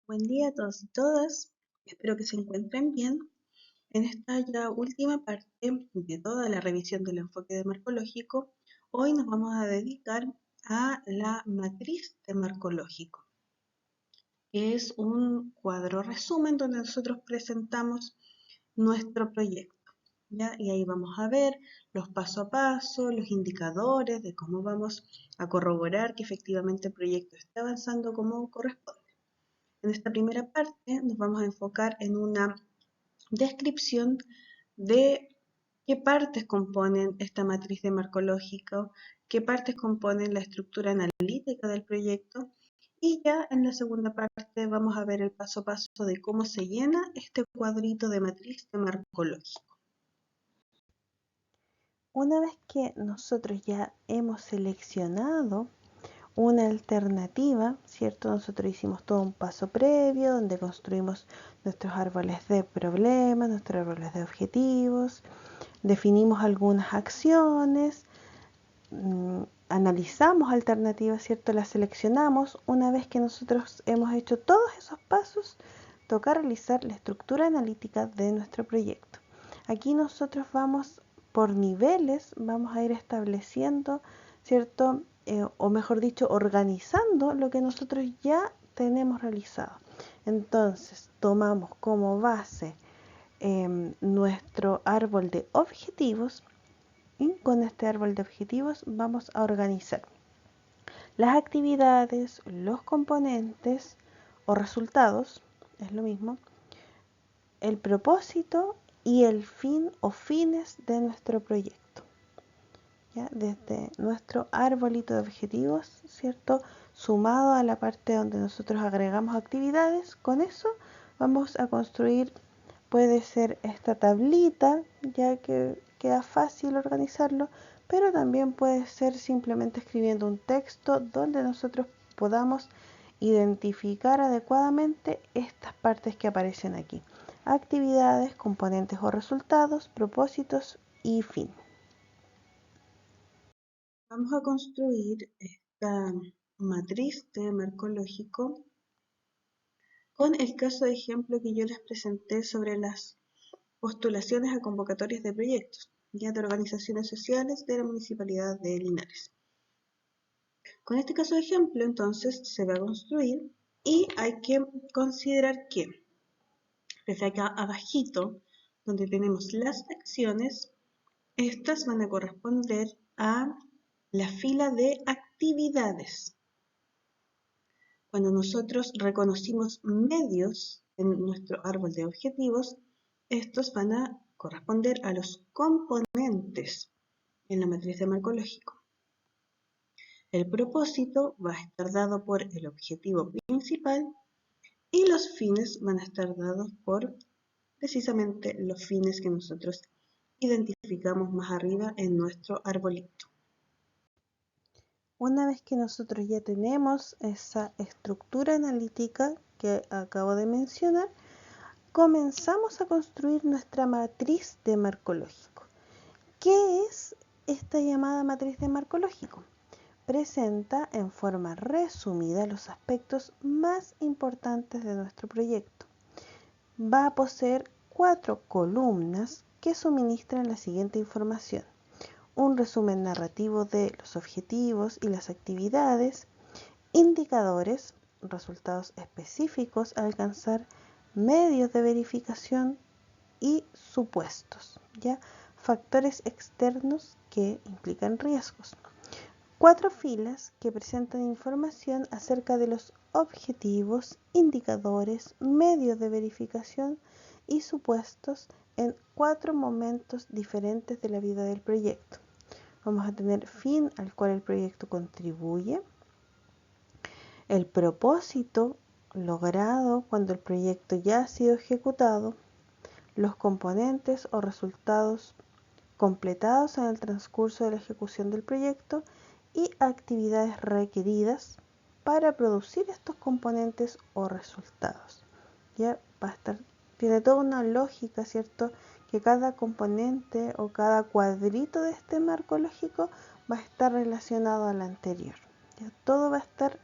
Buen día a todos y todas, espero que se encuentren bien. En esta ya última parte de toda la revisión del enfoque de marcológico, hoy nos vamos a dedicar a la matriz de marcológico, que es un cuadro resumen donde nosotros presentamos nuestro proyecto, ¿ya? Y ahí vamos a ver los paso a paso, los indicadores de cómo vamos a corroborar que efectivamente el proyecto está avanzando como corresponde. En esta primera parte nos vamos a enfocar en una descripción de qué partes componen esta matriz de marcológico, qué partes componen la estructura analítica del proyecto, y ya en la segunda parte vamos a ver el paso a paso de cómo se llena este cuadrito de matriz de marcológico. Una vez que nosotros ya hemos seleccionado una alternativa, ¿cierto? Nosotros hicimos todo un paso previo donde construimos nuestros árboles de problemas, nuestros árboles de objetivos, definimos algunas acciones, analizamos alternativas, ¿cierto? Las seleccionamos. Una vez que nosotros hemos hecho todos esos pasos, toca realizar la estructura analítica de nuestro proyecto. Aquí nosotros vamos por niveles, vamos a ir estableciendo, ¿cierto? O mejor dicho, organizando lo que nosotros ya tenemos realizado. Entonces, tomamos como base nuestro árbol de objetivos y con este árbol de objetivos vamos a organizar las actividades, los componentes o resultados, es lo mismo, el propósito y el fin o fines de nuestro proyecto. ¿Ya? Desde nuestro arbolito de objetivos, ¿cierto? Sumado a la parte donde nosotros agregamos actividades, con eso vamos a construir, puede ser esta tablita, ya que queda fácil organizarlo, pero también puede ser simplemente escribiendo un texto donde nosotros podamos identificar adecuadamente estas partes que aparecen aquí: actividades, componentes o resultados, propósitos y fin. Vamos a construir esta matriz de marcológico con el caso de ejemplo que yo les presenté sobre las postulaciones a convocatorias de proyectos, ya de organizaciones sociales de la Municipalidad de Linares. Con este caso de ejemplo, entonces, se va a construir y hay que considerar que desde acá abajito, donde tenemos las acciones, estas van a corresponder a la fila de actividades. Cuando nosotros reconocimos medios en nuestro árbol de objetivos, estos van a corresponder a los componentes en la matriz de marcológico. El propósito va a estar dado por el objetivo principal y los fines van a estar dados por precisamente los fines que nosotros identificamos más arriba en nuestro arbolito. Una vez que nosotros ya tenemos esa estructura analítica que acabo de mencionar, comenzamos a construir nuestra matriz de marcológico. ¿Qué es esta llamada matriz de marcológico? Presenta en forma resumida los aspectos más importantes de nuestro proyecto. Va a poseer 4 columnas que suministran la siguiente información: un resumen narrativo de los objetivos y las actividades, indicadores, resultados específicos a alcanzar, medios de verificación y supuestos, ¿ya? Factores externos que implican riesgos. 4 filas que presentan información acerca de los objetivos, indicadores, medios de verificación y supuestos en 4 momentos diferentes de la vida del proyecto. Vamos a tener fin al cual el proyecto contribuye, el propósito logrado cuando el proyecto ya ha sido ejecutado, los componentes o resultados completados en el transcurso de la ejecución del proyecto y actividades requeridas para producir estos componentes o resultados. Ya va a estar, tiene toda una lógica, ¿cierto? Que cada componente o cada cuadrito de este marco lógico va a estar relacionado al anterior. ¿Ya? Todo va a estar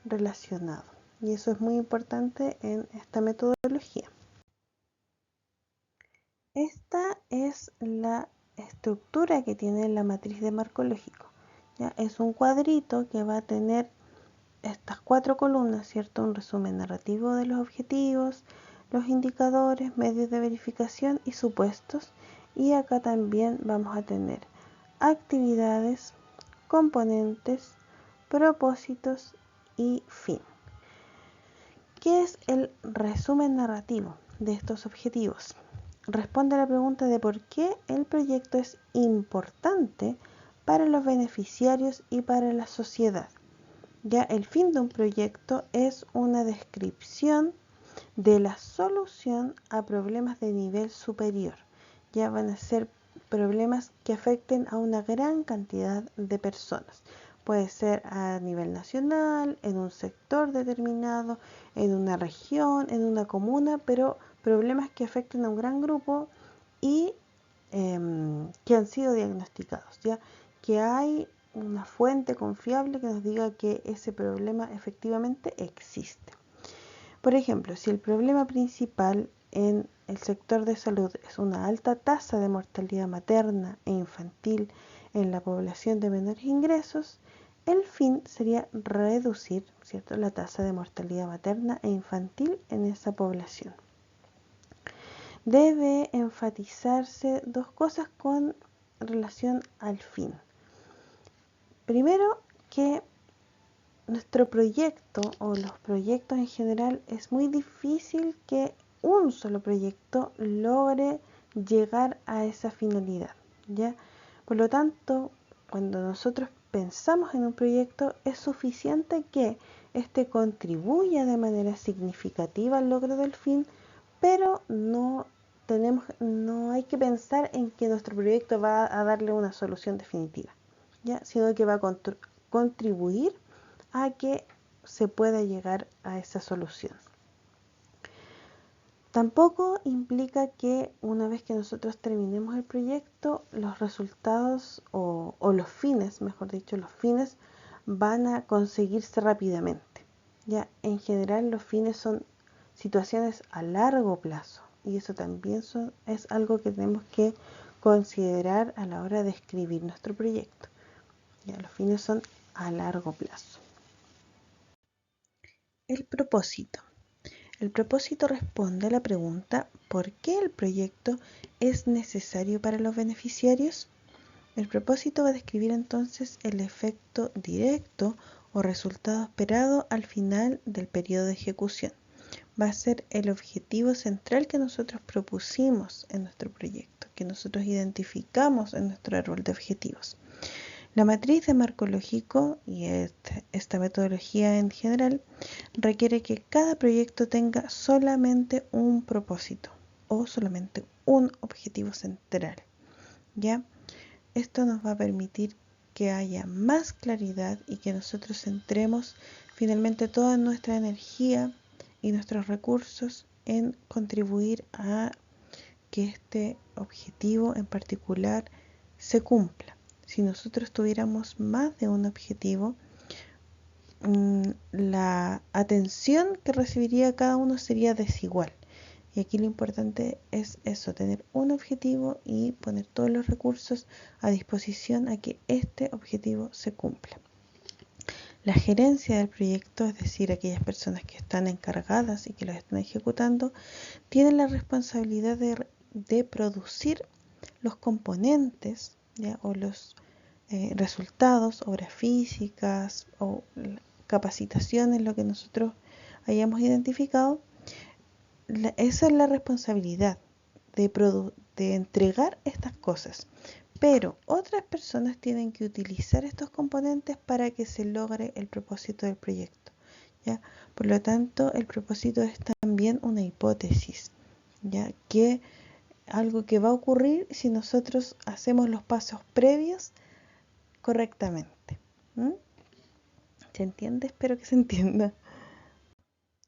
relacionado. Y eso es muy importante en esta metodología. Esta es la estructura que tiene la matriz de marco lógico. ¿Ya? Es un cuadrito que va a tener estas 4 columnas, ¿cierto? Un resumen narrativo de los objetivos, los indicadores, medios de verificación y supuestos. Y acá también vamos a tener actividades, componentes, propósitos y fin. ¿Qué es el resumen narrativo de estos objetivos? Responde a la pregunta de por qué el proyecto es importante para los beneficiarios y para la sociedad. Ya el fin de un proyecto es una descripción de la solución a problemas de nivel superior. Ya van a ser problemas que afecten a una gran cantidad de personas. Puede ser a nivel nacional, en un sector determinado, en una región, en una comuna, pero problemas que afecten a un gran grupo y que han sido diagnosticados, ya que hay una fuente confiable que nos diga que ese problema efectivamente existe. Por ejemplo, si el problema principal en el sector de salud es una alta tasa de mortalidad materna e infantil en la población de menores ingresos, el fin sería reducir, ¿cierto?, la tasa de mortalidad materna e infantil en esa población. Debe enfatizarse 2 cosas con relación al fin. Primero, que nuestro proyecto o los proyectos en general es muy difícil que un solo proyecto logre llegar a esa finalidad, ¿ya? Por lo tanto, cuando nosotros pensamos en un proyecto, es suficiente que éste contribuya de manera significativa al logro del fin, pero no hay que pensar en que nuestro proyecto va a darle una solución definitiva, ¿ya? Sino que va a contribuir a que se pueda llegar a esa solución. Tampoco implica que una vez que nosotros terminemos el proyecto, los resultados o los fines, mejor dicho, los fines van a conseguirse rápidamente. Ya, en general los fines son situaciones a largo plazo y eso también es algo que tenemos que considerar a la hora de escribir nuestro proyecto. Ya, los fines son a largo plazo. El propósito. El propósito responde a la pregunta ¿por qué el proyecto es necesario para los beneficiarios? El propósito va a describir entonces el efecto directo o resultado esperado al final del periodo de ejecución. Va a ser el objetivo central que nosotros propusimos en nuestro proyecto, que nosotros identificamos en nuestro árbol de objetivos. La matriz de marco lógico y esta metodología en general requiere que cada proyecto tenga solamente un propósito o solamente un objetivo central, ¿ya? Esto nos va a permitir que haya más claridad y que nosotros centremos finalmente toda nuestra energía y nuestros recursos en contribuir a que este objetivo en particular se cumpla. Si nosotros tuviéramos más de un objetivo, la atención que recibiría cada uno sería desigual. Y aquí lo importante es eso, tener un objetivo y poner todos los recursos a disposición a que este objetivo se cumpla. La gerencia del proyecto, es decir, aquellas personas que están encargadas y que lo están ejecutando, tienen la responsabilidad de producir los componentes, ¿ya?, o los resultados, obras físicas o capacitaciones, lo que nosotros hayamos identificado. Esa es la responsabilidad de entregar estas cosas. Pero otras personas tienen que utilizar estos componentes para que se logre el propósito del proyecto, ¿ya? Por lo tanto, el propósito es también una hipótesis, ¿ya?, que algo que va a ocurrir si nosotros hacemos los pasos previos correctamente. ¿Se entiende? Espero que se entienda.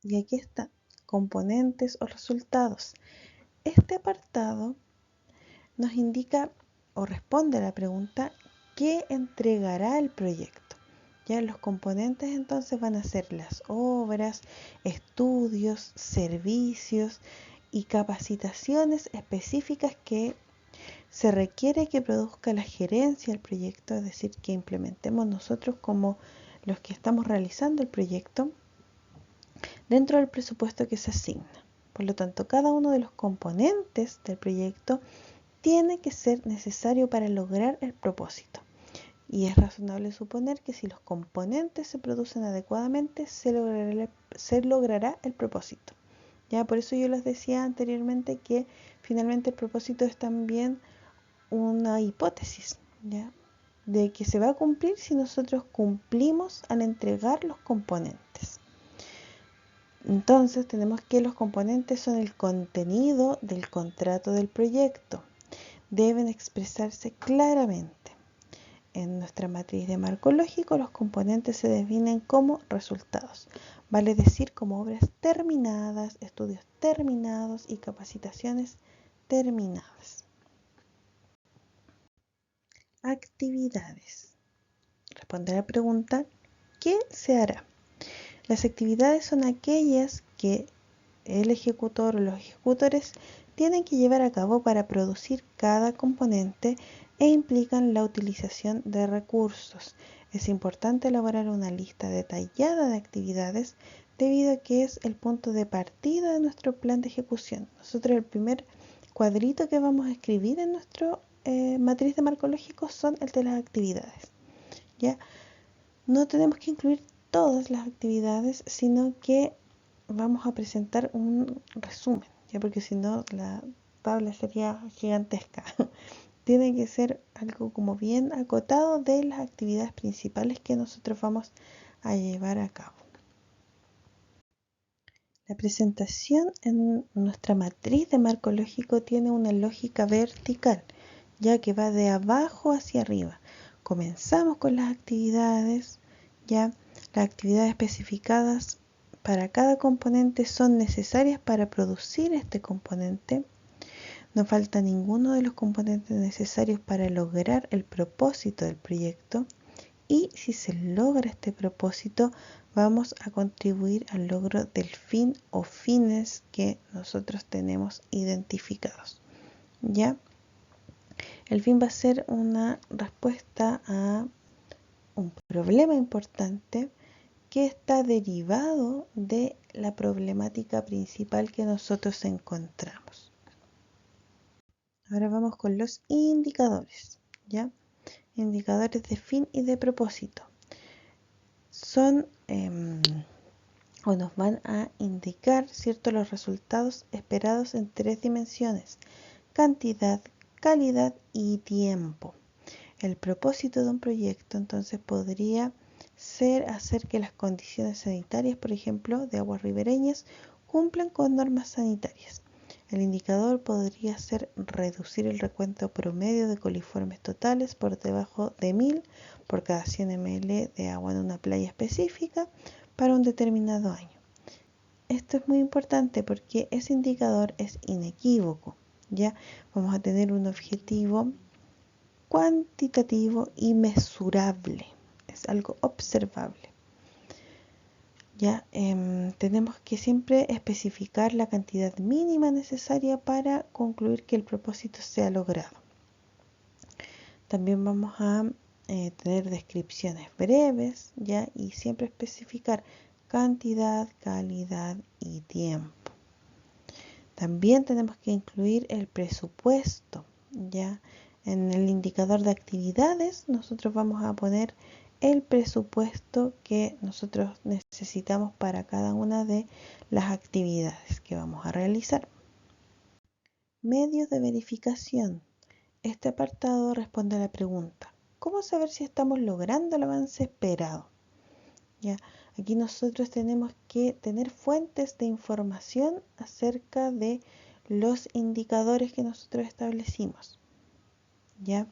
Y aquí está, componentes o resultados. Este apartado nos indica o responde a la pregunta ¿qué entregará el proyecto? Ya los componentes entonces van a ser las obras, estudios, servicios y capacitaciones específicas que se requiere que produzca la gerencia del proyecto, es decir, que implementemos nosotros como los que estamos realizando el proyecto dentro del presupuesto que se asigna. Por lo tanto, cada uno de los componentes del proyecto tiene que ser necesario para lograr el propósito. Y es razonable suponer que si los componentes se producen adecuadamente, se logrará el propósito. Ya, por eso yo les decía anteriormente que finalmente el propósito es también una hipótesis, ¿ya? De que se va a cumplir si nosotros cumplimos al entregar los componentes. Entonces tenemos que los componentes son el contenido del contrato del proyecto. Deben expresarse claramente. En nuestra matriz de marco lógico, los componentes se definen como resultados, vale decir como obras terminadas, estudios terminados y capacitaciones terminadas. Actividades. Responde a la pregunta, ¿qué se hará? Las actividades son aquellas que el ejecutor o los ejecutores tienen que llevar a cabo para producir cada componente e implican la utilización de recursos. Es importante elaborar una lista detallada de actividades debido a que es el punto de partida de nuestro plan de ejecución. Nosotros el primer cuadrito que vamos a escribir en nuestra matriz de marco lógico son el de las actividades. ¿Ya? No tenemos que incluir todas las actividades, sino que vamos a presentar un resumen, ya, porque si no la tabla sería gigantesca. Tiene que ser algo como bien acotado de las actividades principales que nosotros vamos a llevar a cabo. La presentación en nuestra matriz de marco lógico tiene una lógica vertical, ya que va de abajo hacia arriba. Comenzamos con las actividades, ya las actividades especificadas para cada componente son necesarias para producir este componente. No falta ninguno de los componentes necesarios para lograr el propósito del proyecto. Y si se logra este propósito, vamos a contribuir al logro del fin o fines que nosotros tenemos identificados. ¿Ya? El fin va a ser una respuesta a un problema importante que está derivado de la problemática principal que nosotros encontramos. Ahora vamos con los indicadores, ¿ya? Indicadores de fin y de propósito. Son o nos van a indicar, ¿cierto?, los resultados esperados en 3 dimensiones: cantidad, calidad y tiempo. El propósito de un proyecto entonces podría ser hacer que las condiciones sanitarias, por ejemplo, de aguas ribereñas, cumplan con normas sanitarias. El indicador podría ser reducir el recuento promedio de coliformes totales por debajo de 1000 por cada 100 ml de agua en una playa específica para un determinado año. Esto es muy importante porque ese indicador es inequívoco. Ya vamos a tener un objetivo cuantitativo y mesurable. Es algo observable. Ya tenemos que siempre especificar la cantidad mínima necesaria para concluir que el propósito sea logrado. También vamos a tener descripciones breves, ya, y siempre especificar cantidad, calidad y tiempo. También tenemos que incluir el presupuesto, ya. En el indicador de actividades nosotros vamos a poner el presupuesto que nosotros necesitamos para cada una de las actividades que vamos a realizar. Medios de verificación. Este apartado responde a la pregunta: ¿cómo saber si estamos logrando el avance esperado? Ya, aquí nosotros tenemos que tener fuentes de información acerca de los indicadores que nosotros establecimos. Ya,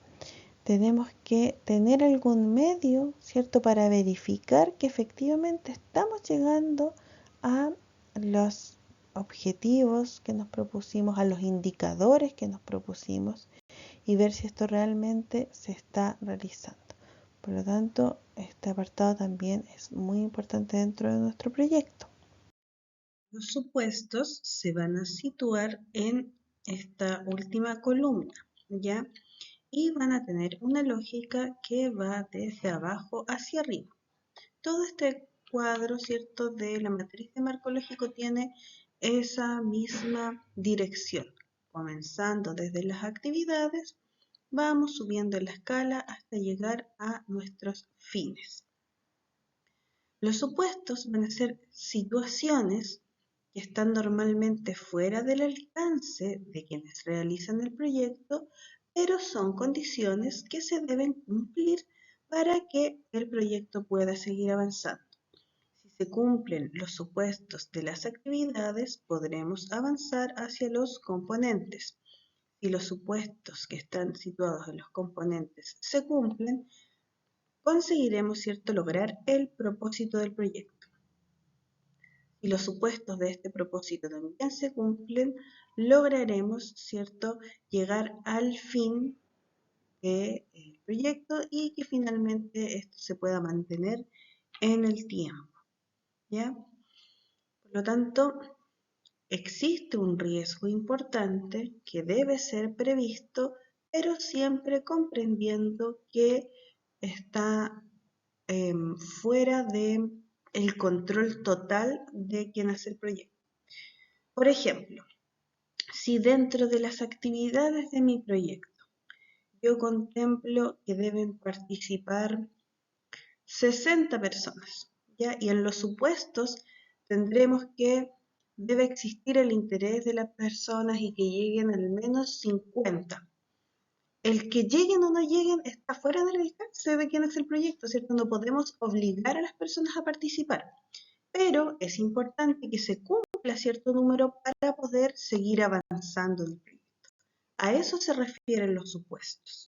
tenemos que tener algún medio, ¿cierto?, para verificar que efectivamente estamos llegando a los objetivos que nos propusimos, a los indicadores que nos propusimos, y ver si esto realmente se está realizando. Por lo tanto, este apartado también es muy importante dentro de nuestro proyecto. Los supuestos se van a situar en esta última columna, ¿ya? Y van a tener una lógica que va desde abajo hacia arriba. Todo este cuadro, ¿cierto?, de la matriz de marco lógico tiene esa misma dirección. Comenzando desde las actividades, vamos subiendo la escala hasta llegar a nuestros fines. Los supuestos van a ser situaciones que están normalmente fuera del alcance de quienes realizan el proyecto, pero son condiciones que se deben cumplir para que el proyecto pueda seguir avanzando. Si se cumplen los supuestos de las actividades, podremos avanzar hacia los componentes. Si los supuestos que están situados en los componentes se cumplen, conseguiremos, ¿cierto?, lograr el propósito del proyecto. Si los supuestos de este propósito también se cumplen, lograremos, ¿cierto?, llegar al fin del proyecto y que finalmente esto se pueda mantener en el tiempo, ¿ya? Por lo tanto, existe un riesgo importante que debe ser previsto, pero siempre comprendiendo que está fuera de el control total de quien hace el proyecto. Por ejemplo, si dentro de las actividades de mi proyecto yo contemplo que deben participar 60 personas, ¿ya? Y en los supuestos tendremos que debe existir el interés de las personas y que lleguen al menos 50. El que lleguen o no lleguen está fuera del alcance de quien hace el proyecto, ¿cierto? No podemos obligar a las personas a participar, pero es importante que se cumpla cierto número para poder seguir avanzando en el proyecto. A eso se refieren los supuestos.